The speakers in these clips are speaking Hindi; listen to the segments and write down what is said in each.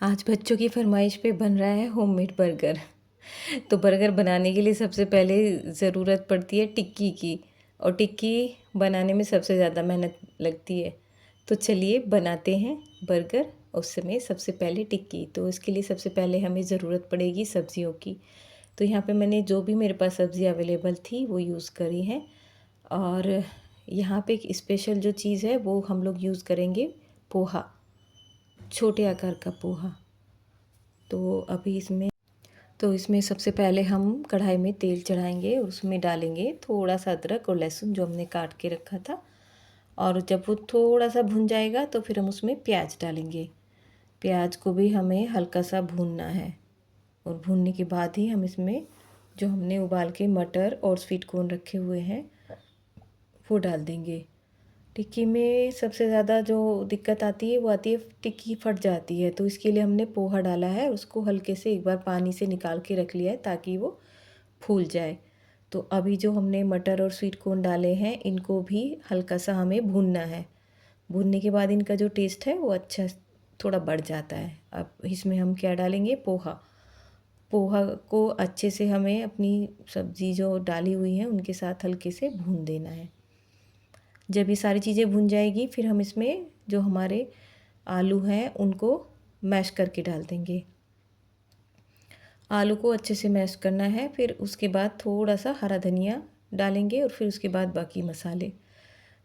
आज बच्चों की फ़रमाइश पे बन रहा है होममेड बर्गर। तो बर्गर बनाने के लिए सबसे पहले ज़रूरत पड़ती है टिक्की की, और टिक्की बनाने में सबसे ज़्यादा मेहनत लगती है। तो चलिए बनाते हैं बर्गर। उस समय सबसे पहले टिक्की, तो इसके लिए सबसे पहले हमें ज़रूरत पड़ेगी सब्ज़ियों की। तो यहाँ पे मैंने जो भी मेरे पास सब्ज़ी अवेलेबल थी वो यूज़ करी हैं। और यहाँ पे एक स्पेशल जो चीज़ है वो हम लोग यूज़ करेंगे, पोहा, छोटे आकार का पोहा। तो इसमें सबसे पहले हम कढ़ाई में तेल चढ़ाएंगे और उसमें डालेंगे थोड़ा सा अदरक और लहसुन जो हमने काट के रखा था। और जब वो थोड़ा सा भुन जाएगा तो फिर हम उसमें प्याज डालेंगे। प्याज को भी हमें हल्का सा भूनना है, और भूनने के बाद ही हम इसमें जो हमने उबाल के मटर और स्वीट कॉर्न रखे हुए हैं वो डाल देंगे। टिक्की में सबसे ज़्यादा जो दिक्कत आती है वो आती है टिक्की फट जाती है। तो इसके लिए हमने पोहा डाला है, उसको हल्के से एक बार पानी से निकाल के रख लिया है ताकि वो फूल जाए। तो अभी जो हमने मटर और स्वीट कॉर्न डाले हैं इनको भी हल्का सा हमें भूनना है। भूनने के बाद इनका जो टेस्ट है वो अच्छा थोड़ा बढ़ जाता है। अब इसमें हम क्या डालेंगे, पोहा। पोहा को अच्छे से हमें अपनी सब्ज़ी जो डाली हुई है उनके साथ हल्के से भून देना है। जब ये सारी चीज़ें भुन जाएगी फिर हम इसमें जो हमारे आलू हैं उनको मैश करके डाल देंगे। आलू को अच्छे से मैश करना है, फिर उसके बाद थोड़ा सा हरा धनिया डालेंगे और फिर उसके बाद बाकी मसाले।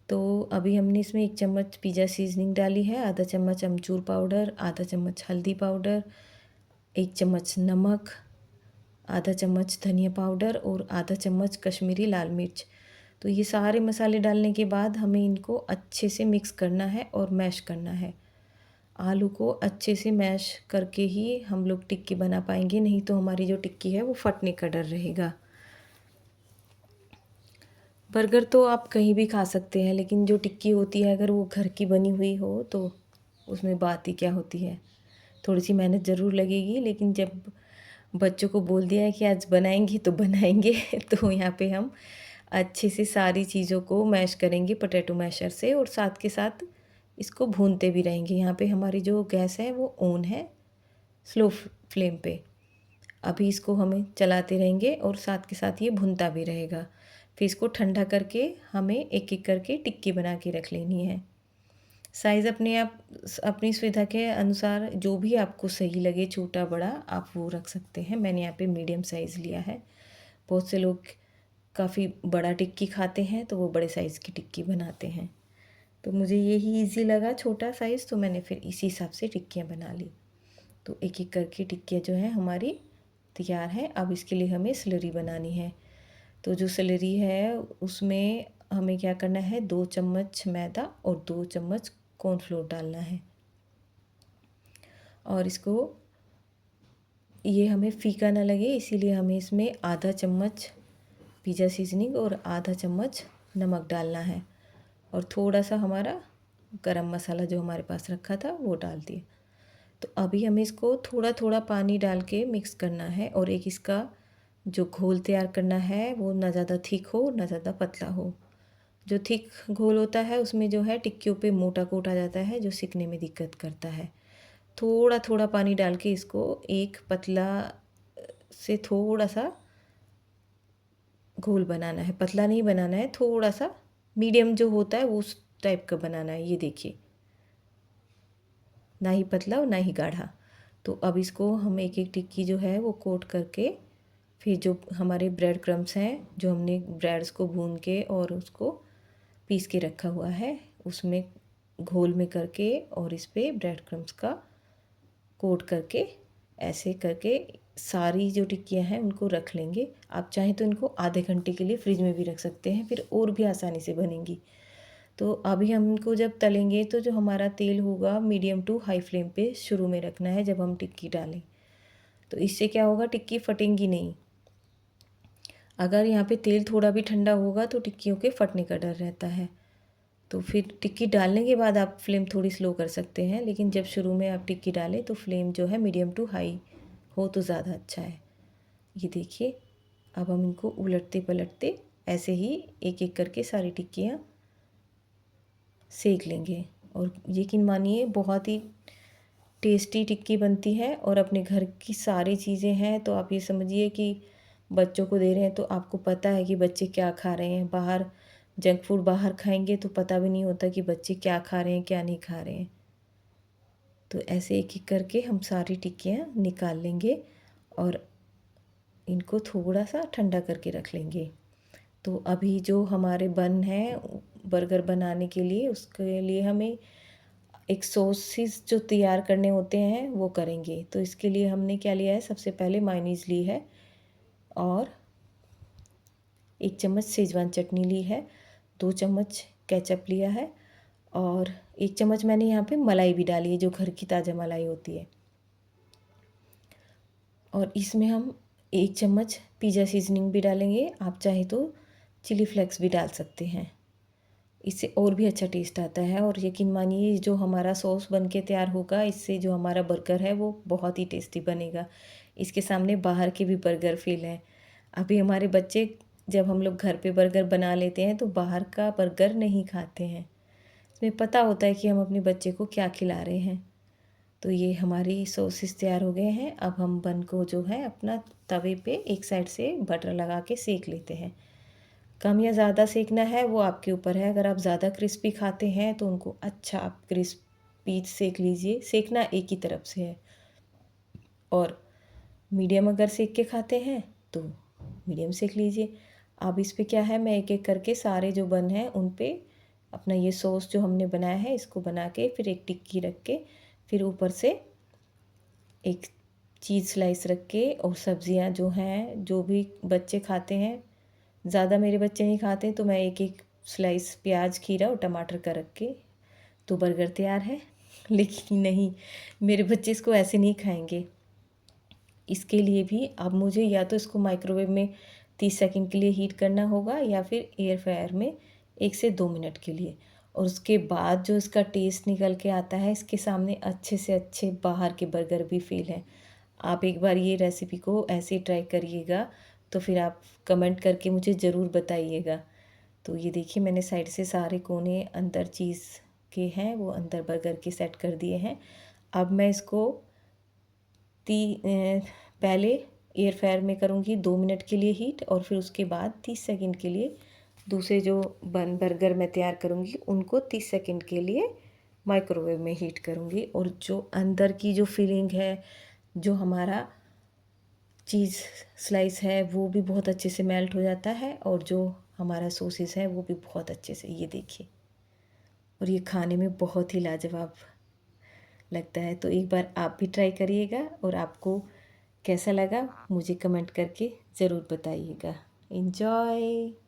तो अभी हमने इसमें 1 चम्मच पिज़्ज़ा सीजनिंग डाली है, आधा चम्मच अमचूर पाउडर, आधा चम्मच हल्दी पाउडर, 1 चम्मच नमक, आधा चम्मच धनिया पाउडर और आधा चम्मच कश्मीरी लाल मिर्च। तो ये सारे मसाले डालने के बाद हमें इनको अच्छे से मिक्स करना है और मैश करना है। आलू को अच्छे से मैश करके ही हम लोग टिक्की बना पाएंगे, नहीं तो हमारी जो टिक्की है वो फटने का डर रहेगा। बर्गर तो आप कहीं भी खा सकते हैं, लेकिन जो टिक्की होती है अगर वो घर की बनी हुई हो तो उसमें बात ही क्या होती है। थोड़ी सी मेहनत ज़रूर लगेगी, लेकिन जब बच्चों को बोल दिया है कि आज बनाएंगे तो बनाएंगे तो यहाँ पे हम अच्छे से सारी चीज़ों को मैश करेंगे पोटैटो मैशर से, और साथ के साथ इसको भूनते भी रहेंगे। यहाँ पे हमारी जो गैस है वो ऑन है, स्लो फ्लेम पे। अभी इसको हमें चलाते रहेंगे और साथ के साथ ये भुनता भी रहेगा। फिर इसको ठंडा करके हमें एक एक करके टिक्की बना के रख लेनी है। साइज़ अपने आप अपनी सुविधा के अनुसार जो भी आपको सही लगे, छोटा बड़ा आप वो रख सकते हैं। मैंने यहाँ पे मीडियम साइज़ लिया है। बहुत से लोग काफ़ी बड़ा टिक्की खाते हैं तो वो बड़े साइज़ की टिक्की बनाते हैं। तो मुझे यही इजी लगा छोटा साइज़, तो मैंने फिर इसी हिसाब से टिक्कियाँ बना ली। तो एक एक करके टिक्कियाँ जो है हमारी तैयार है। अब इसके लिए हमें स्लरी बनानी है। तो जो स्लरी है उसमें हमें क्या करना है, 2 चम्मच मैदा और 2 चम्मच कॉर्नफ्लोर डालना है। और इसको ये हमें फीका ना लगे इसीलिए हमें इसमें आधा चम्मच पिज़्ज़ा सीजनिंग और आधा चम्मच नमक डालना है, और थोड़ा सा हमारा गरम मसाला जो हमारे पास रखा था वो डाल दिया। तो अभी हमें इसको थोड़ा थोड़ा पानी डाल के मिक्स करना है, और एक इसका जो घोल तैयार करना है वो ना ज़्यादा थिक हो ना ज़्यादा पतला हो। जो थिक घोल होता है उसमें जो है टिक्कियों पे मोटा कोट आ जाता है जो सिकने में दिक्कत करता है। थोड़ा थोड़ा पानी डाल के इसको एक पतला से थोड़ा सा घोल बनाना है। पतला नहीं बनाना है, थोड़ा सा मीडियम जो होता है वो उस टाइप का बनाना है। ये देखिए, ना ही पतला और ना ही गाढ़ा। तो अब इसको हम एक एक टिक्की जो है वो कोट करके, फिर जो हमारे ब्रेड क्रम्स हैं जो हमने ब्रेड्स को भून के और उसको पीस के रखा हुआ है उसमें घोल में करके, और इस पर ब्रेड क्रम्स का कोट करके ऐसे करके सारी जो टिक्कियाँ हैं उनको रख लेंगे। आप चाहें तो इनको आधे घंटे के लिए फ्रिज में भी रख सकते हैं, फिर और भी आसानी से बनेंगी। तो अभी हम इनको जब तलेंगे तो जो हमारा तेल होगा मीडियम टू हाई फ्लेम पे शुरू में रखना है जब हम टिक्की डालें। तो इससे क्या होगा, टिक्की फटेंगी नहीं। अगर यहाँ पे तेल थोड़ा भी ठंडा होगा तो टिक्कियों के फटने का डर रहता है। तो फिर टिक्की डालने के बाद आप फ्लेम थोड़ी स्लो कर सकते हैं, लेकिन जब शुरू में आप टिक्की डालें तो फ्लेम जो है मीडियम टू हाई हो तो ज़्यादा अच्छा है। ये देखिए, अब हम इनको उलटते पलटते ऐसे ही एक एक करके सारी टिक्कियाँ सेक लेंगे। और यकीन मानिए बहुत ही टेस्टी टिक्की बनती है और अपने घर की सारी चीज़ें हैं, तो आप ये समझिए कि बच्चों को दे रहे हैं तो आपको पता है कि बच्चे क्या खा रहे हैं। बाहर जंक फूड बाहर खाएंगे तो पता भी नहीं होता कि बच्चे क्या खा रहे हैं क्या नहीं खा रहे हैं। तो ऐसे एक एक करके हम सारी टिक्कियाँ निकाल लेंगे और इनको थोड़ा सा ठंडा करके रख लेंगे। तो अभी जो हमारे बन हैं बर्गर बनाने के लिए, उसके लिए हमें एक सॉसेस जो तैयार करने होते हैं वो करेंगे। तो इसके लिए हमने क्या लिया है, सबसे पहले मायोनीज़ ली है और 1 चम्मच शेजवान चटनी ली है, 2 चम्मच केचप लिया है और 1 चम्मच मैंने यहाँ पे मलाई भी डाली है, जो घर की ताज़ा मलाई होती है। और इसमें हम 1 चम्मच पिज़्ज़ा सीजनिंग भी डालेंगे। आप चाहे तो चिली फ्लेक्स भी डाल सकते हैं, इससे और भी अच्छा टेस्ट आता है। और यकीन मानिए जो हमारा सॉस बन के तैयार होगा, इससे जो हमारा बर्गर है वो बहुत ही टेस्टी बनेगा। इसके सामने बाहर के भी बर्गर फेल हैं। अभी हमारे बच्चे, जब हम लोग घर पे बर्गर बना लेते हैं तो बाहर का बर्गर नहीं खाते हैं। इसमें पता होता है कि हम अपने बच्चे को क्या खिला रहे हैं। तो ये हमारी सॉसेस तैयार हो गए हैं। अब हम बन को जो है अपना तवे पे एक साइड से बटर लगा के सेक लेते हैं। कम या ज़्यादा सेकना है वो आपके ऊपर है। अगर आप ज़्यादा क्रिस्पी खाते हैं तो उनको अच्छा आप क्रिस्पी सेक लीजिए, सेकना एक ही तरफ से है। और मीडियम अगर सेक के खाते हैं तो मीडियम सेक लीजिए। अब इस पे क्या है, मैं एक एक करके सारे जो बन हैं उन पे अपना ये सॉस जो हमने बनाया है इसको बना के फिर एक टिक्की रख के फिर ऊपर से एक चीज़ स्लाइस रख के और सब्ज़ियाँ जो हैं जो भी बच्चे खाते हैं, ज़्यादा मेरे बच्चे नहीं खाते तो मैं एक एक स्लाइस प्याज खीरा और टमाटर का रख के तो बर्गर तैयार है। लेकिन नहीं, मेरे बच्चे इसको ऐसे नहीं खाएंगे। इसके लिए भी अब मुझे या तो इसको माइक्रोवेव में 30 सेकंड के लिए हीट करना होगा या फिर एयर फ्रायर में 1 से 2 मिनट के लिए। और उसके बाद जो इसका टेस्ट निकल के आता है, इसके सामने अच्छे से अच्छे बाहर के बर्गर भी फेल हैं। आप एक बार ये रेसिपी को ऐसे ट्राई करिएगा तो फिर आप कमेंट करके मुझे ज़रूर बताइएगा। तो ये देखिए मैंने साइड से सारे कोने अंदर चीज़ के हैं वो अंदर बर्गर के सेट कर दिए हैं। अब मैं इसको पहले एयर फ्रायर में करूँगी 2 मिनट के लिए हीट और फिर उसके बाद 30 सेकंड के लिए दूसरे जो बर्गर मैं तैयार करूँगी उनको 30 सेकंड के लिए माइक्रोवेव में हीट करूँगी। और जो अंदर की जो फीलिंग है, जो हमारा चीज़ स्लाइस है वो भी बहुत अच्छे से मेल्ट हो जाता है और जो हमारा सॉसेस है वो भी बहुत अच्छे से, ये देखिए। और ये खाने में बहुत ही लाजवाब लगता है। तो एक बार आप भी ट्राई करिएगा और आपको कैसा लगा मुझे कमेंट करके ज़रूर बताइएगा। एंजॉय।